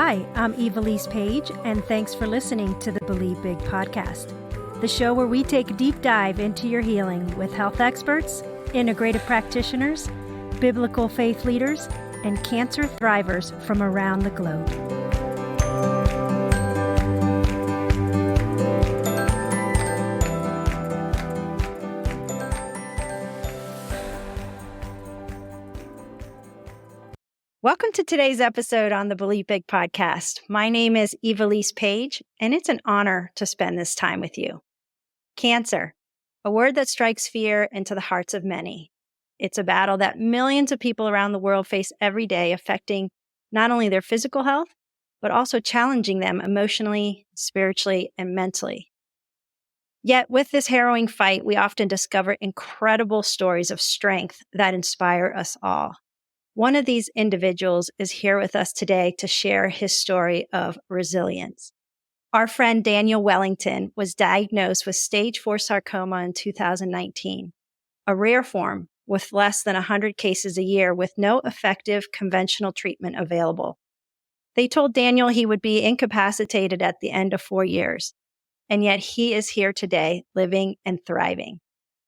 Hi, I'm Evilise Page, and thanks for listening to the Believe Big podcast, the show where we take a deep dive into your healing with health experts, integrative practitioners, biblical faith leaders, and cancer thrivers from around the globe. Welcome to today's episode on the Believe Big podcast. My name is Evilise Page, and it's an honor to spend this time with you. Cancer, a word that strikes fear into the hearts of many. It's a battle that millions of people around the world face every day, affecting not only their physical health, but also challenging them emotionally, spiritually, and mentally. Yet with this harrowing fight, we often discover incredible stories of strength that inspire us all. One of these individuals is here with us today to share his story of resilience. Our friend Daniel Wellington was diagnosed with stage 4 sarcoma in 2019, a rare form with less than 100 cases a year with no effective conventional treatment available. They told Daniel he would be incapacitated at the end of 4 years, and yet he is here today living and thriving.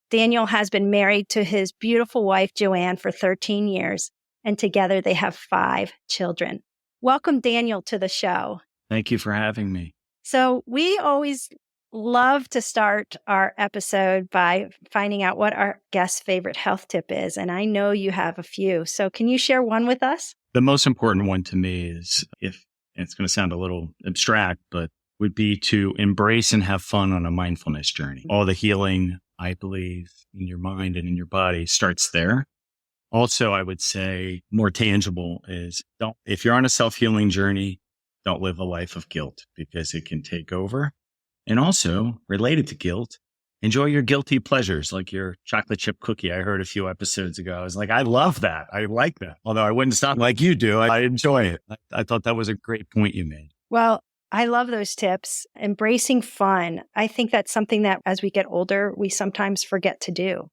Daniel has been married to his beautiful wife, Joanne, for 13 years. And together they have 5 children. Welcome, Daniel, to the show. Thank you for having me. So we always love to start our episode by finding out what our guest's favorite health tip is. And I know you have a few. So can you share one with us? The most important one to me is, if it's going to sound a little abstract, but would be to embrace and have fun on a mindfulness journey. All the healing, I believe, in your mind and in your body starts there. Also, I would say more tangible is if you're on a self-healing journey, don't live a life of guilt because it can take over. And also, related to guilt, enjoy your guilty pleasures like your chocolate chip cookie. I heard a few episodes ago. I was like, I love that. I like that. Although I wouldn't stop like you do. I enjoy it. I thought that was a great point you made. Well, I love those tips. Embracing fun. I think that's something that as we get older, we sometimes forget to do.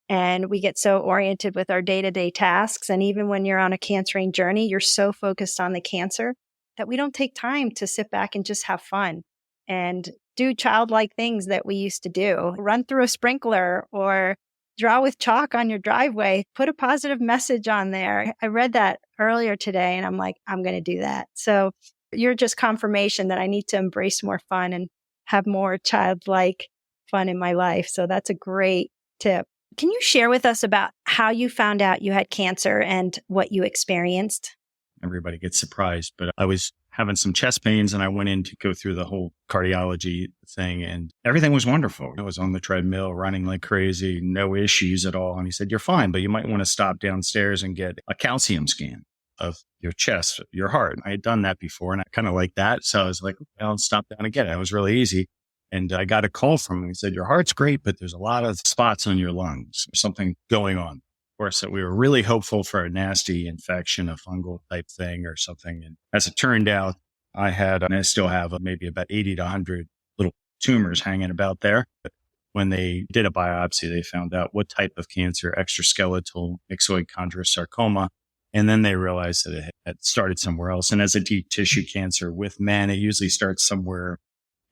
And we get so oriented with our day-to-day tasks. And even when you're on a cancering journey, you're so focused on the cancer that we don't take time to sit back and just have fun and do childlike things that we used to do. Run through a sprinkler or draw with chalk on your driveway. Put a positive message on there. I read that earlier today and I'm like, I'm going to do that. So you're just confirmation that I need to embrace more fun and have more childlike fun in my life. So that's a great tip. Can you share with us about how you found out you had cancer and what you experienced? Everybody gets surprised, but I was having some chest pains and I went in to go through the whole cardiology thing and everything was wonderful. I was on the treadmill running like crazy, no issues at all. And he said, you're fine, but you might want to stop downstairs and get a calcium scan of your chest, your heart. I had done that before and I kind of liked that. So I was like, well, I'll stop down and get it. It was really easy. And I got a call from him. He said, your heart's great, but there's a lot of spots on your lungs. There's something going on. Of course, we were really hopeful for a nasty infection, a fungal type thing or something. And as it turned out, I had, and I still have maybe about 80 to 100 little tumors hanging about there. But when they did a biopsy, they found out what type of cancer, extraskeletal myxoid chondrosarcoma. And then they realized that it had started somewhere else. And as a deep tissue cancer with men, it usually starts somewhere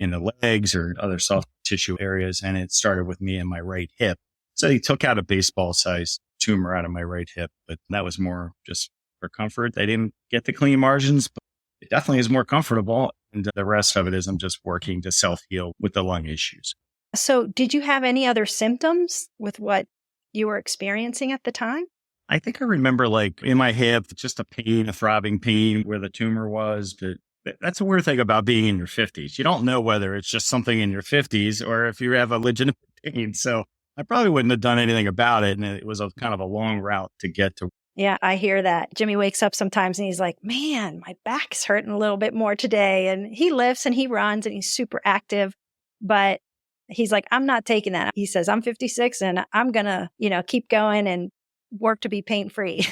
in the legs or other soft tissue areas. And it started with me in my right hip. So they took out a baseball-sized tumor out of my right hip, but that was more just for comfort. They didn't get the clean margins, but it definitely is more comfortable. And the rest of it is I'm just working to self-heal with the lung issues. So did you have any other symptoms with what you were experiencing at the time? I think I remember like in my hip, just a pain, a throbbing pain where the tumor was, but that's a weird thing about being in your 50s. You don't know whether it's just something in your 50s or if you have a legitimate pain. So I probably wouldn't have done anything about it. And it was a kind of a long route to get to. Yeah, I hear that. Jimmy wakes up sometimes and he's like, man, my back's hurting a little bit more today. And he lifts and he runs and he's super active. But he's like, I'm not taking that. He says, I'm 56 and I'm going to, keep going and work to be pain-free.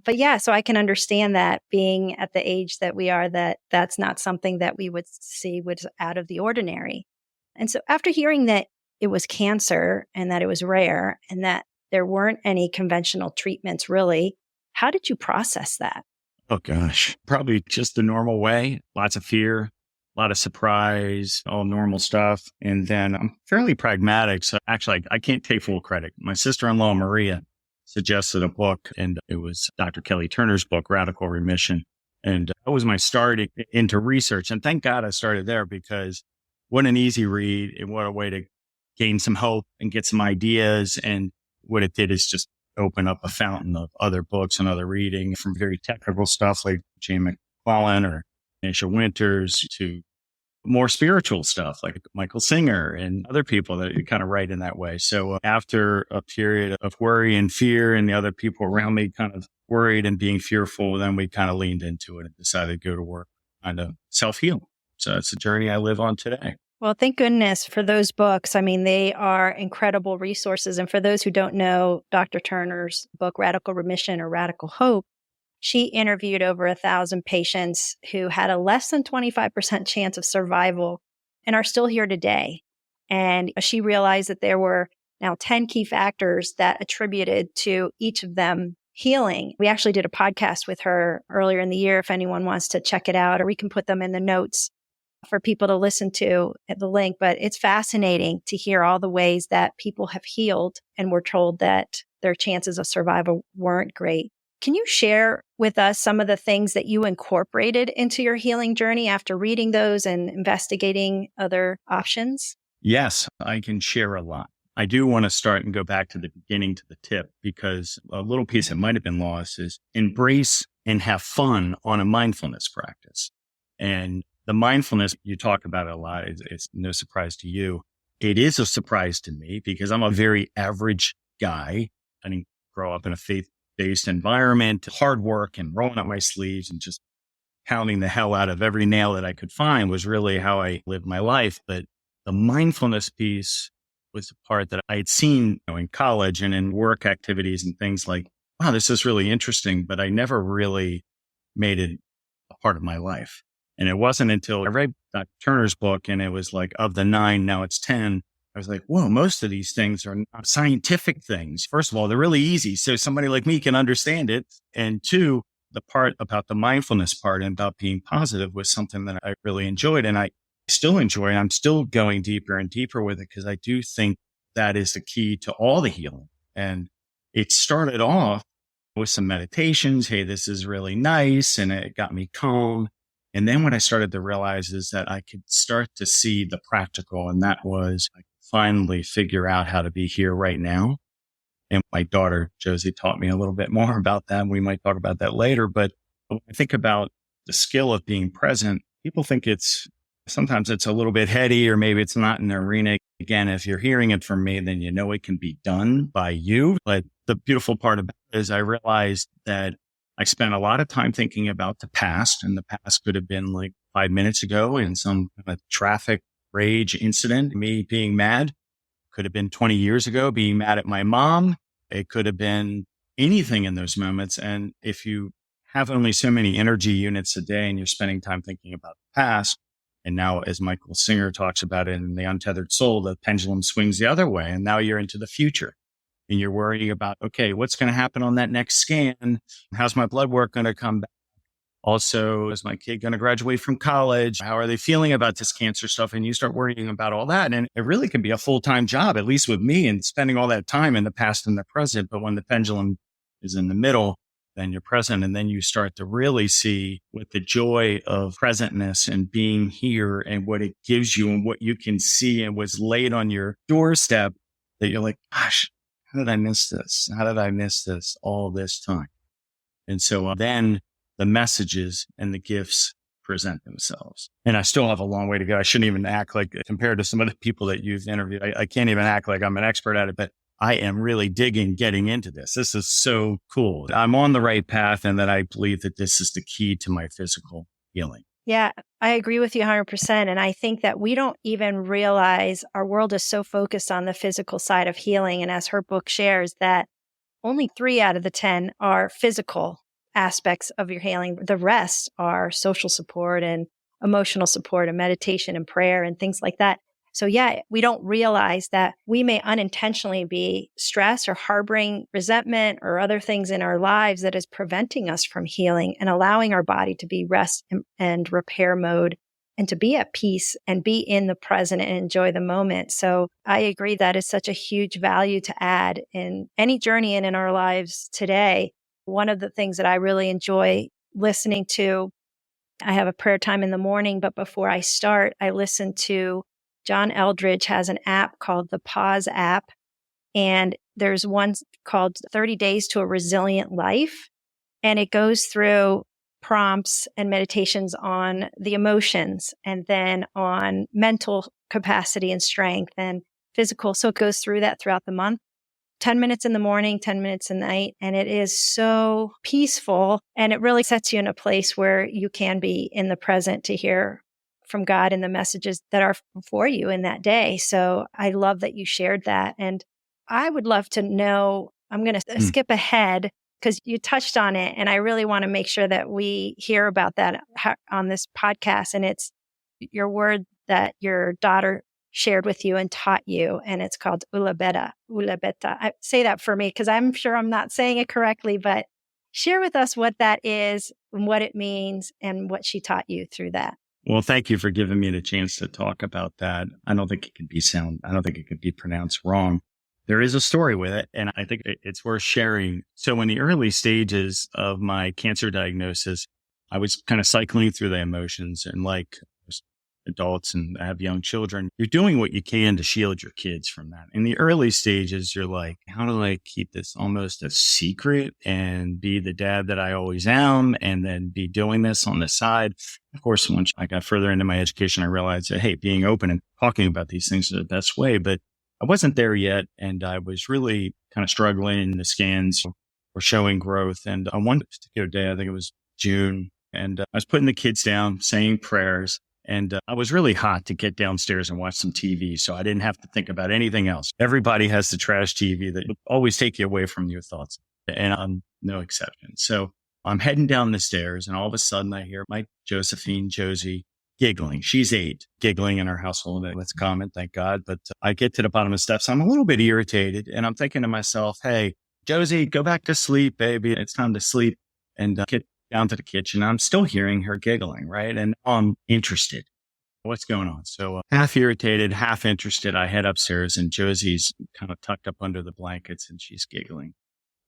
But yeah, so I can understand that being at the age that we are, that's not something that we would see was out of the ordinary. And so after hearing that it was cancer and that it was rare and that there weren't any conventional treatments really, how did you process that? Oh gosh, probably just the normal way. Lots of fear, a lot of surprise, all normal stuff. And then I'm fairly pragmatic. So actually, I can't take full credit. My sister-in-law, Maria, suggested a book, and it was Dr. Kelly Turner's book, Radical Remission. And that was my start into research. And thank God I started there, because what an easy read and what a way to gain some hope and get some ideas. And what it did is just open up a fountain of other books and other reading, from very technical stuff like Jane McClellan or Nisha Winters to more spiritual stuff like Michael Singer and other people that you kind of write in that way. So after a period of worry and fear, and the other people around me kind of worried and being fearful, then we kind of leaned into it and decided to go to work, kind of self-heal. So it's a journey I live on today. Well, thank goodness for those books. I mean, they are incredible resources. And for those who don't know Dr. Turner's book, Radical Remission or Radical Hope, she interviewed over 1,000 patients who had a less than 25% chance of survival and are still here today. And she realized that there were now 10 key factors that attributed to each of them healing. We actually did a podcast with her earlier in the year. If anyone wants to check it out, or we can put them in the notes for people to listen to at the link. But it's fascinating to hear all the ways that people have healed and were told that their chances of survival weren't great. Can you share with us some of the things that you incorporated into your healing journey after reading those and investigating other options? Yes, I can share a lot. I do want to start and go back to the beginning, to the tip, because a little piece that might have been lost is embrace and have fun on a mindfulness practice. And the mindfulness, you talk about it a lot. It's no surprise to you. It is a surprise to me, because I'm a very average guy. I didn't grow up in a faith-based environment, hard work and rolling up my sleeves and just pounding the hell out of every nail that I could find was really how I lived my life. But the mindfulness piece was the part that I had seen, in college and in work activities and things like, wow, this is really interesting, but I never really made it a part of my life. And it wasn't until I read Dr. Turner's book, and it was like, of the 9, now it's 10. I was like, whoa, most of these things are not scientific things. First of all, they're really easy, so somebody like me can understand it. And two, the part about the mindfulness part and about being positive was something that I really enjoyed. And I still enjoy, and I'm still going deeper and deeper with it, because I do think that is the key to all the healing. And it started off with some meditations. Hey, this is really nice. And it got me calm. And then what I started to realize is that I could start to see the practical. And that was, I could finally figure out how to be here right now. And my daughter, Josie, taught me a little bit more about that. We might talk about that later. But when I think about the skill of being present, people think sometimes it's a little bit heady, or maybe it's not in the arena. Again, if you're hearing it from me, then you know it can be done by you. But the beautiful part about it is I realized that I spent a lot of time thinking about the past, and the past could have been like 5 minutes ago in some kind of traffic rage incident, me being mad. Could have been 20 years ago being mad at my mom. It could have been anything in those moments. And if you have only so many energy units a day and you're spending time thinking about the past, and now, as Michael Singer talks about it in The Untethered Soul, the pendulum swings the other way. And now you're into the future. And you're worrying about, okay, what's going to happen on that next scan? How's my blood work going to come back? Also, is my kid going to graduate from college? How are they feeling about this cancer stuff? And you start worrying about all that. And it really can be a full-time job, at least with me, and spending all that time in the past and the present. But when the pendulum is in the middle, then you're present. And then you start to really see what the joy of presentness and being here and what it gives you and what you can see and what's laid on your doorstep, that you're like, gosh, how did I miss this? How did I miss this all this time? And so then the messages and the gifts present themselves. And I still have a long way to go. I shouldn't even act like, compared to some of the people that you've interviewed, I can't even act like I'm an expert at it, but I am really digging getting into this. This is so cool. I'm on the right path, and that I believe that this is the key to my physical healing. Yeah, I agree with you 100%. And I think that we don't even realize our world is so focused on the physical side of healing. And as her book shares, that only 3 out of the 10 are physical aspects of your healing. The rest are social support and emotional support and meditation and prayer and things like that. So yeah, we don't realize that we may unintentionally be stressed or harboring resentment or other things in our lives that is preventing us from healing and allowing our body to be rest and repair mode and to be at peace and be in the present and enjoy the moment. So I agree that is such a huge value to add in any journey and in our lives today. One of the things that I really enjoy listening to, I have a prayer time in the morning, but before I start, I listen to John Eldridge has an app called the Pause app. And there's one called 30 Days to a Resilient Life. And it goes through prompts and meditations on the emotions and then on mental capacity and strength and physical. So it goes through that throughout the month. 10 minutes in the morning, 10 minutes at night. And it is so peaceful. And it really sets you in a place where you can be in the present to hear from God and the messages that are for you in that day. So I love that you shared that. And I would love to know, I'm going to skip ahead because you touched on it. And I really want to make sure that we hear about that on this podcast. And it's your word that your daughter shared with you and taught you. And it's called ULLABETTA. ULLABETTA. Say that for me because I'm sure I'm not saying it correctly, but share with us what that is and what it means and what she taught you through that. Well, thank you for giving me the chance to talk about that. I don't think it could be pronounced wrong. There is a story with it, and I think it's worth sharing. So in the early stages of my cancer diagnosis, I was kind of cycling through the emotions, and like adults and have young children, you're doing what you can to shield your kids from that. In the early stages, you're like, how do I keep this almost a secret and be the dad that I always am and then be doing this on the side? Of course, once I got further into my education, I realized that, hey, being open and talking about these things is the best way. But I wasn't there yet. And I was really kind of struggling. The scans were showing growth. And on one particular day, I think it was June, and I was putting the kids down, saying prayers. And I was really hot to get downstairs and watch some TV, so I didn't have to think about anything else. Everybody has the trash TV that will always take you away from your thoughts, and I'm no exception. So I'm heading down the stairs, and all of a sudden I hear my Josie, giggling. She's 8, giggling in our household. That's common, thank God. But I get to the bottom of the steps. I'm a little bit irritated, and I'm thinking to myself, hey, Josie, go back to sleep, baby. It's time to sleep. And get down to the kitchen. I'm still hearing her giggling, right? And I'm interested. What's going on? So half irritated, half interested, I head upstairs and Josie's kind of tucked up under the blankets and she's giggling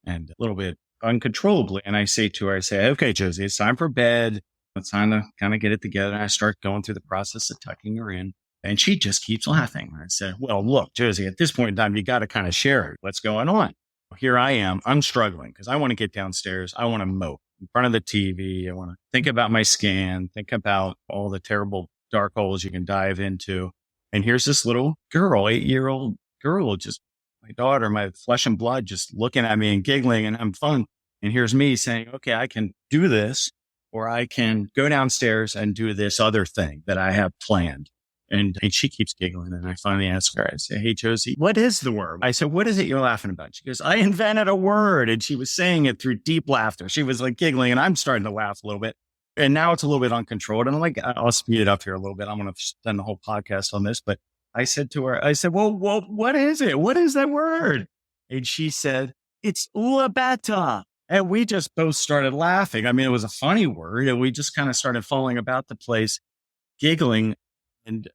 and a little bit uncontrollably. And I say to her, okay, Josie, it's time for bed. It's time to kind of get it together. And I start going through the process of tucking her in and she just keeps laughing. I said, well, look, Josie, at this point in time, you got to kind of share what's going on. Here I am. I'm struggling because I want to get downstairs. I want to mope in front of the TV. I want to think about my scan, think about all the terrible dark holes you can dive into. And here's this little girl, 8-year-old girl, just my daughter, my flesh and blood, just looking at me and giggling and having fun. And here's me saying, okay, I can do this, or I can go downstairs and do this other thing that I have planned. And she keeps giggling. And I finally ask her, I say, hey, Josie, what is the word? I said, what is it you're laughing about? She goes, I invented a word. And she was saying it through deep laughter. She was like giggling and I'm starting to laugh a little bit. And now it's a little bit uncontrolled. And I'm like, I'll speed it up here a little bit. I'm going to spend the whole podcast on this. But I said to her, well, what is it? What is that word? And she said, it's ULLABETTA. And we just both started laughing. I mean, it was a funny word. And we just kind of started falling about the place, giggling. And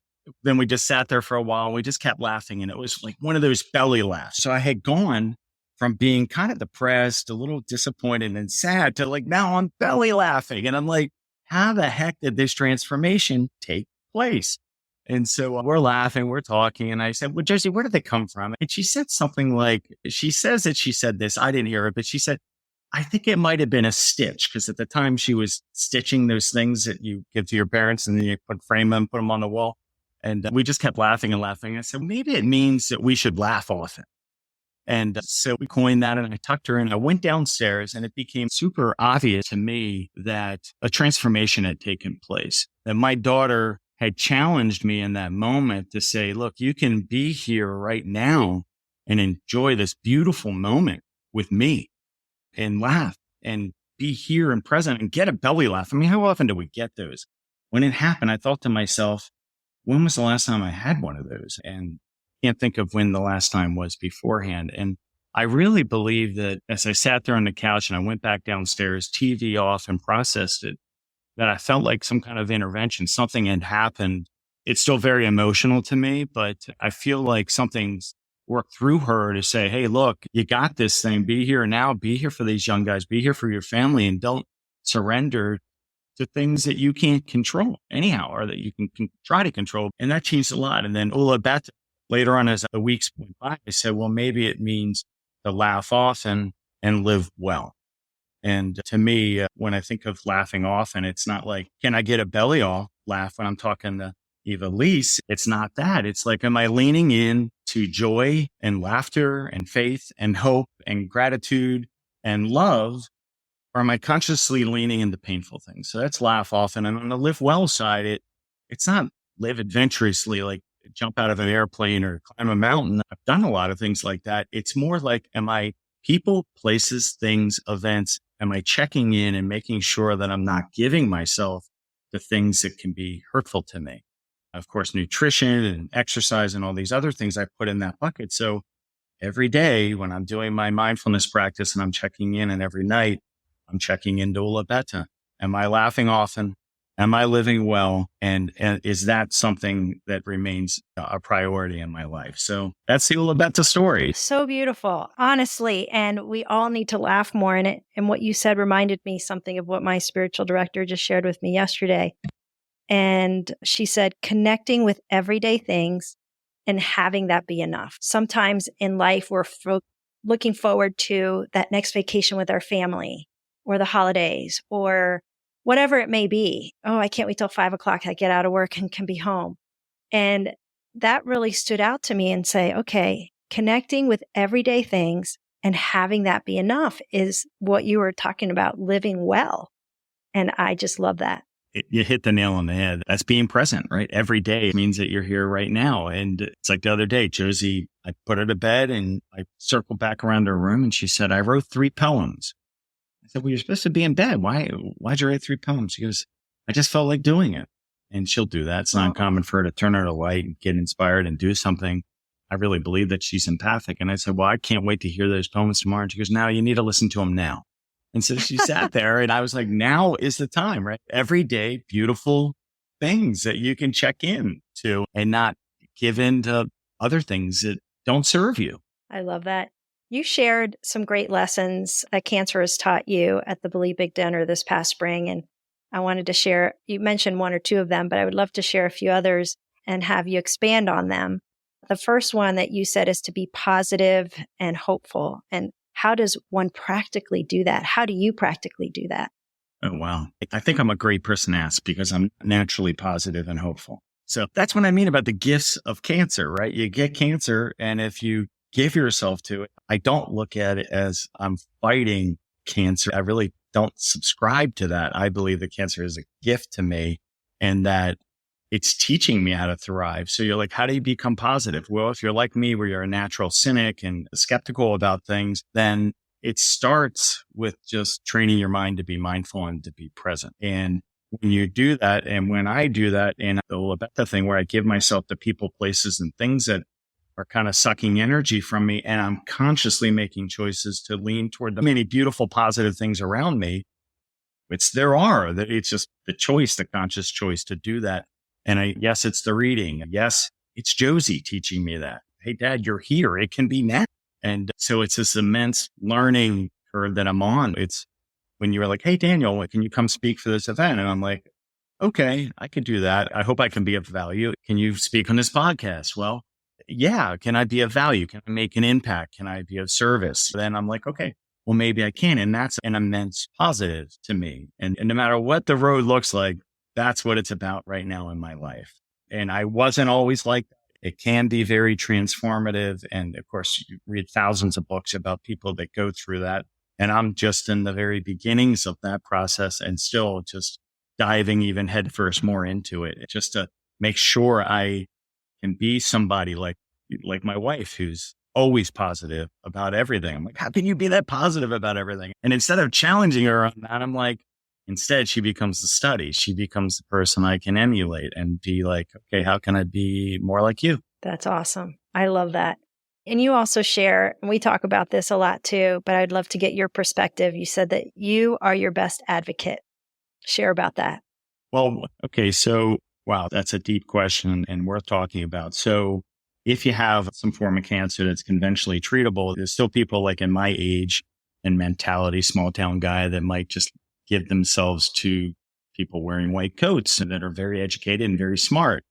then we just sat there for a while and we just kept laughing. And it was like one of those belly laughs. So I had gone from being kind of depressed, a little disappointed and sad to like, now I'm belly laughing. And I'm like, how the heck did this transformation take place? And so we're laughing, we're talking. And I said, well, Josie, where did they come from? And she said something like, she says that she said this. I didn't hear it, but she said, I think it might have been a stitch, because at the time she was stitching those things that you give to your parents and then you frame them, put them on the wall. And we just kept laughing and laughing. I said, maybe it means that we should laugh often. And so we coined that and I tucked her in. I went downstairs and it became super obvious to me that a transformation had taken place, that my daughter had challenged me in that moment to say, look, you can be here right now and enjoy this beautiful moment with me and laugh and be here and present and get a belly laugh. I mean, how often do we get those? When it happened, I thought to myself, when was the last time I had one of those? And can't think of when the last time was beforehand. And I really believe that as I sat there on the couch and I went back downstairs, TV off, and processed it, that I felt like some kind of intervention, something had happened. It's still very emotional to me, but I feel like something's worked through her to say, hey, look, you got this thing. Be here now. Be here for these young guys. Be here for your family, and don't surrender to things that you can't control anyhow, or that you can try to control. And that changed a lot. And then ULLABETTA, later on as the weeks went by, I said, well, maybe it means to laugh often and live well. And to me, when I think of laughing often, it's not like, can I get a belly laugh when I'm talking to Ivelisse? It's not that. It's like, am I leaning in to joy and laughter and faith and hope and gratitude and love? Or am I consciously leaning into painful things? So that's laugh often. And on the live well side, it's not live adventurously, like jump out of an airplane or climb a mountain. I've done a lot of things like that. It's more like, am I people, places, things, events? Am I checking in and making sure that I'm not giving myself the things that can be hurtful to me? Of course, nutrition and exercise and all these other things I put in that bucket. So every day when I'm doing my mindfulness practice and I'm checking in, and every night I'm checking into ULLABETTA. Am I laughing often? Am I living well? And is that something that remains a priority in my life? So that's the ULLABETTA story. So beautiful, honestly. And we all need to laugh more in it. And what you said reminded me something of what my spiritual director just shared with me yesterday. And she said, connecting with everyday things and having that be enough. Sometimes in life, we're looking forward to that next vacation with our family, or the holidays, or whatever it may be. Oh, I can't wait till 5:00. I get out of work and can be home. And that really stood out to me, and say, okay, connecting with everyday things and having that be enough is what you were talking about, living well. And I just love that. You hit the nail on the head. That's being present, right? Every day means that you're here right now. And it's like the other day, Josie, I put her to bed and I circled back around her room and she said, I wrote 3 poems. I said, well, you're supposed to be in bed. Why'd you write 3 poems? She goes, I just felt like doing it. And she'll do that. It's not uncommon for her to turn on a light and get inspired and do something. I really believe that she's empathic. And I said, well, I can't wait to hear those poems tomorrow. And she goes, now you need to listen to them now. And so she sat there and I was like, now is the time, right? Every day, beautiful things that you can check in to and not give in to other things that don't serve you. I love that. You shared some great lessons that cancer has taught you at the Believe Big dinner this past spring. And I wanted to share, you mentioned 1 or 2 of them, but I would love to share a few others and have you expand on them. The first one that you said is to be positive and hopeful. And how does one practically do that? How do you practically do that? Oh, wow. I think I'm a great person to ask because I'm naturally positive and hopeful. So that's what I mean about the gifts of cancer, right? You get cancer, and if you give yourself to it, I don't look at it as I'm fighting cancer. I really don't subscribe to that. I believe that cancer is a gift to me and that it's teaching me how to thrive. So you're like, how do you become positive? Well, if you're like me, where you're a natural cynic and skeptical about things, then it starts with just training your mind to be mindful and to be present. And when you do that, and when I do that in the ULLABETTA thing, where I give myself to people, places, and things that are kind of sucking energy from me, and I'm consciously making choices to lean toward the many beautiful, positive things around me, it's just the choice, the conscious choice to do that. And yes, it's the reading. Yes, it's Josie teaching me that. Hey, Dad, you're here. It can be now. And so it's this immense learning curve that I'm on. It's when you were like, hey, Daniel, can you come speak for this event? And I'm like, okay, I could do that. I hope I can be of value. Can you speak on this podcast? Well, yeah. Can I be of value? Can I make an impact? Can I be of service? Then I'm like, okay, well, maybe I can. And that's an immense positive to me. And no matter what the road looks like, that's what it's about right now in my life. And I wasn't always like that. It can be very transformative. And of course, you read thousands of books about people that go through that. And I'm just in the very beginnings of that process and still just diving even headfirst more into it, just to make sure I can be somebody like my wife, who's always positive about everything. I'm like, how can you be that positive about everything? And instead of challenging her on that, I'm like, Instead, she becomes the study. She becomes the person I can emulate and be like, okay, how can I be more like you? That's awesome. I love that. And you also share, and we talk about this a lot too, but I'd love to get your perspective. You said that you are your best advocate. Share about that. Well, okay. So, wow, that's a deep question and worth talking about. So, if you have some form of cancer that's conventionally treatable, there's still people like in my age and mentality, small town guy that might just give themselves to people wearing white coats and that are very educated and very smart.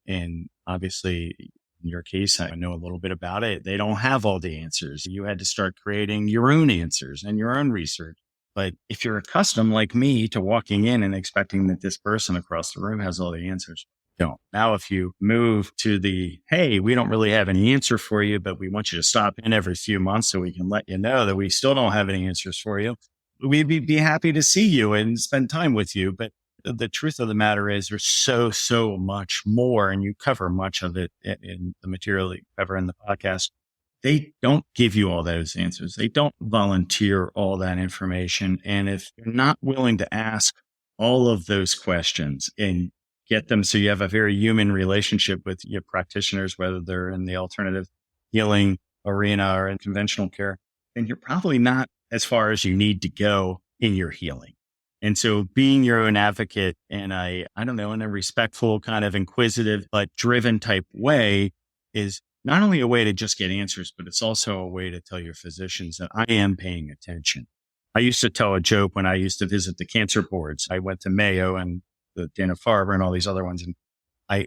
And obviously, in your case, I know a little bit about it. They don't have all the answers. You had to start creating your own answers and your own research. But if you're accustomed, like me, to walking in and expecting that this person across the room has all the answers, don't. Now, if you move to the, hey, we don't really have any answer for you, but we want you to stop in every few months so we can let you know that we still don't have any answers for you, we'd be happy to see you and spend time with you. But the truth of the matter is there's so much more, and you cover much of it in the material that you cover in the podcast. They don't give you all those answers. They don't volunteer all that information. And if you're not willing to ask all of those questions and get them so you have a very human relationship with your practitioners, whether they're in the alternative healing arena or in conventional care, then you're probably not as far as you need to go in your healing. And so being your own advocate in I don't know, in a respectful, kind of inquisitive, but driven type way is not only a way to just get answers, but it's also a way to tell your physicians that I am paying attention. I used to tell a joke when I used to visit the cancer boards. I went to Mayo and the Dana-Farber and all these other ones. And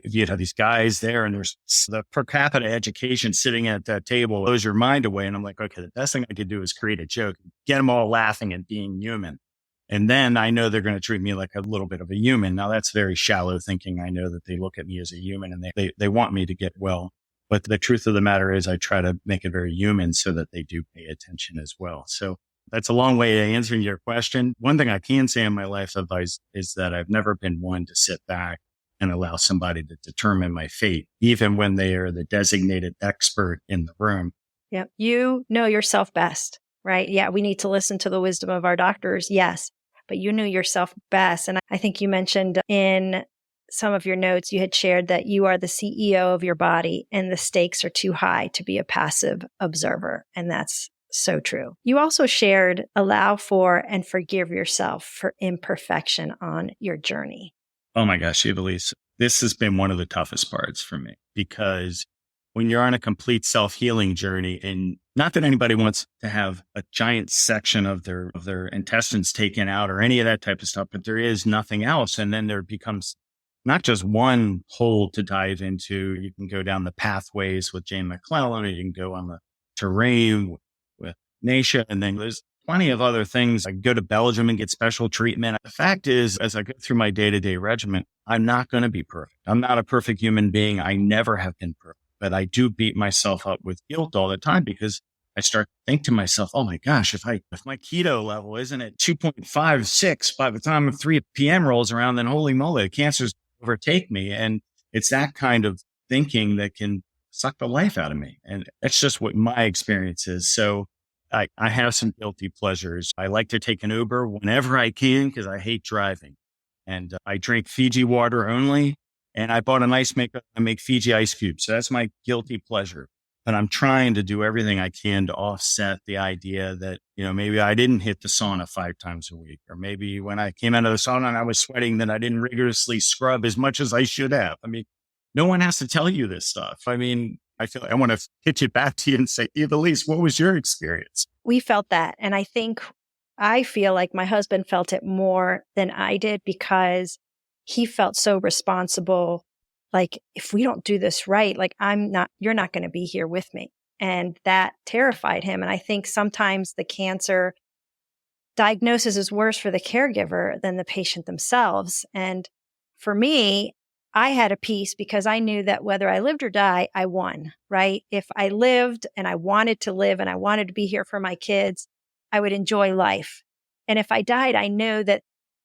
you'd have these guys there and there's the per capita education sitting at that table blows your mind away. And I'm like, okay, the best thing I could do is create a joke, get them all laughing and being human. And then I know they're going to treat me like a little bit of a human. Now that's very shallow thinking. I know that they look at me as a human and they want me to get well. But the truth of the matter is I try to make it very human so that they do pay attention as well. So that's a long way to answering your question. One thing I can say in my life advice is that I've never been one to sit back and allow somebody to determine my fate, even when they are the designated expert in the room. Yeah. You know yourself best, right? Yeah. We need to listen to the wisdom of our doctors. Yes. But you knew yourself best. And I think you mentioned in some of your notes, you had shared that you are the CEO of your body and the stakes are too high to be a passive observer. And that's so true. You also shared allow for and forgive yourself for imperfection on your journey. Oh my gosh, Evelise, this has been one of the toughest parts for me because when you're on a complete self-healing journey, and not that anybody wants to have a giant section of their intestines taken out or any of that type of stuff, but there is nothing else. And then there becomes not just one hole to dive into. You can go down the pathways with Jane McClellan, or you can go on the terrain with Nasha. And then there's plenty of other things. I go to Belgium and get special treatment. The fact is, as I go through my day-to-day regimen, I'm not going to be perfect. I'm not a perfect human being. I never have been perfect, but I do beat myself up with guilt all the time because I start to think to myself, oh my gosh, if my keto level isn't at 2.56 by the time 3 p.m. rolls around, then holy moly, cancer's overtake me. And it's that kind of thinking that can suck the life out of me. And that's just what my experience is. So I have some guilty pleasures. I like to take an Uber whenever I can because I hate driving. And I drink Fiji water only. And I bought an ice maker. I make Fiji ice cubes. So that's my guilty pleasure. But I'm trying to do everything I can to offset the idea that, maybe I didn't hit the sauna 5 times a week, or maybe when I came out of the sauna and I was sweating that I didn't rigorously scrub as much as I should have. I mean, no one has to tell you this stuff. I mean, I feel like I want to pitch it back to you and say, Evelise, what was your experience? We felt that. And I feel like my husband felt it more than I did because he felt so responsible. Like, if we don't do this right, like you're not going to be here with me. And that terrified him. And I think sometimes the cancer diagnosis is worse for the caregiver than the patient themselves. And for me, I had a peace because I knew that whether I lived or die, I won, right? If I lived and I wanted to live and I wanted to be here for my kids, I would enjoy life. And if I died, I know that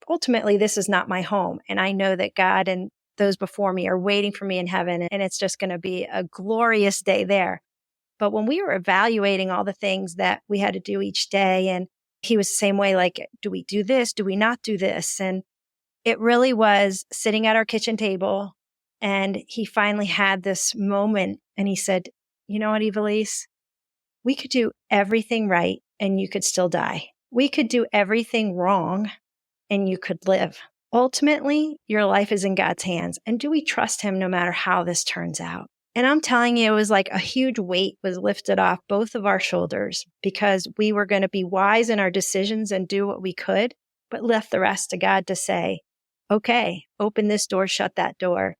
ultimately this is not my home. And I know that God and those before me are waiting for me in heaven. And it's just going to be a glorious day there. But when we were evaluating all the things that we had to do each day, and he was the same way, like, do we do this? Do we not do this? And it really was sitting at our kitchen table. And he finally had this moment and he said, you know what, Evilise? We could do everything right and you could still die. We could do everything wrong and you could live. Ultimately, your life is in God's hands. And do we trust him no matter how this turns out? And I'm telling you, it was like a huge weight was lifted off both of our shoulders because we were going to be wise in our decisions and do what we could, but left the rest to God to say, okay, open this door, shut that door,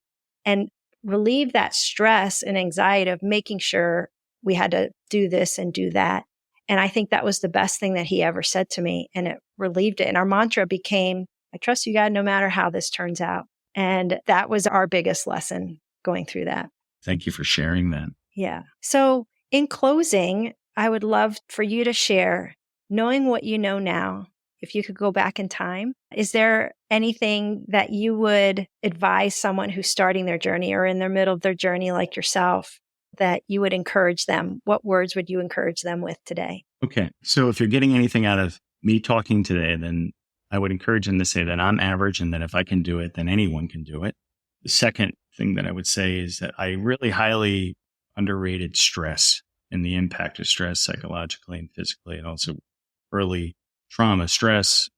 and relieve that stress and anxiety of making sure we had to do this and do that. And I think that was the best thing that he ever said to me, and it relieved it. And our mantra became, I trust you, God, no matter how this turns out. And that was our biggest lesson going through that. Thank you for sharing that. Yeah. So in closing, I would love for you to share, knowing what you know now, if you could go back in time, is there anything that you would advise someone who's starting their journey or in the middle of their journey like yourself that you would encourage them? What words would you encourage them with today? Okay. So if you're getting anything out of me talking today, then I would encourage them to say that I'm average and that if I can do it, then anyone can do it. The second thing that I would say is that I really highly underrated stress and the impact of stress psychologically and physically, and also early trauma. Stress,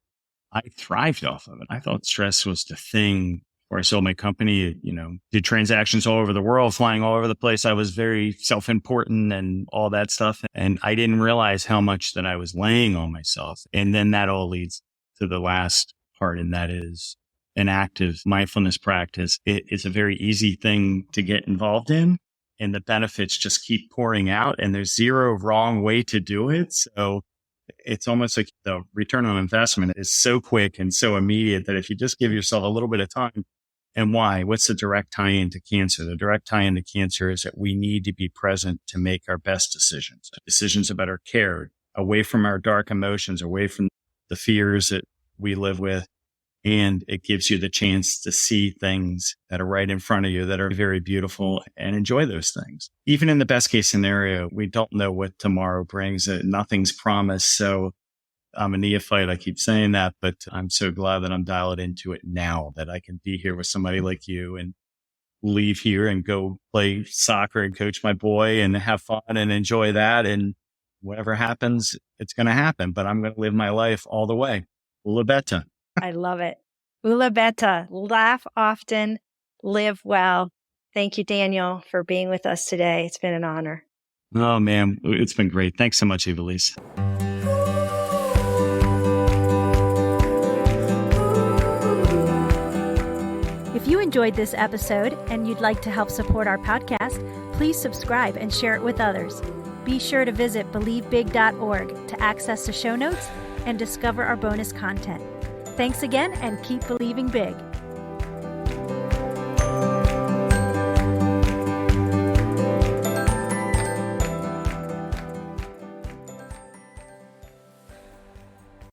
I thrived off of it. I thought stress was the thing where I sold my company, did transactions all over the world, flying all over the place. I was very self-important and all that stuff. And I didn't realize how much that I was laying on myself. And then that all leads to the last part, and that is an active mindfulness practice. It's a very easy thing to get involved in, and the benefits just keep pouring out, and there's zero wrong way to do it. So it's almost like the return on investment is so quick and so immediate that if you just give yourself a little bit of time. And why? What's the direct tie-in to cancer? The direct tie-in to cancer is that we need to be present to make our best decisions about our care, away from our dark emotions, away from the fears that we live with. And it gives you the chance to see things that are right in front of you that are very beautiful and enjoy those things. Even in the best case scenario, we don't know what tomorrow brings. Nothing's promised. So I'm a neophyte. I keep saying that, but I'm so glad that I'm dialed into it now, that I can be here with somebody like you and leave here and go play soccer and coach my boy and have fun and enjoy that. And whatever happens, it's going to happen, but I'm going to live my life all the way. ULLABETTA. I love it. ULLABETTA. Laugh often, live well. Thank you, Daniel, for being with us today. It's been an honor. Oh, man. It's been great. Thanks so much, Evilise. If you enjoyed this episode and you'd like to help support our podcast, please subscribe and share it with others. Be sure to visit believebig.org to access the show notes and discover our bonus content. Thanks again, and keep believing big.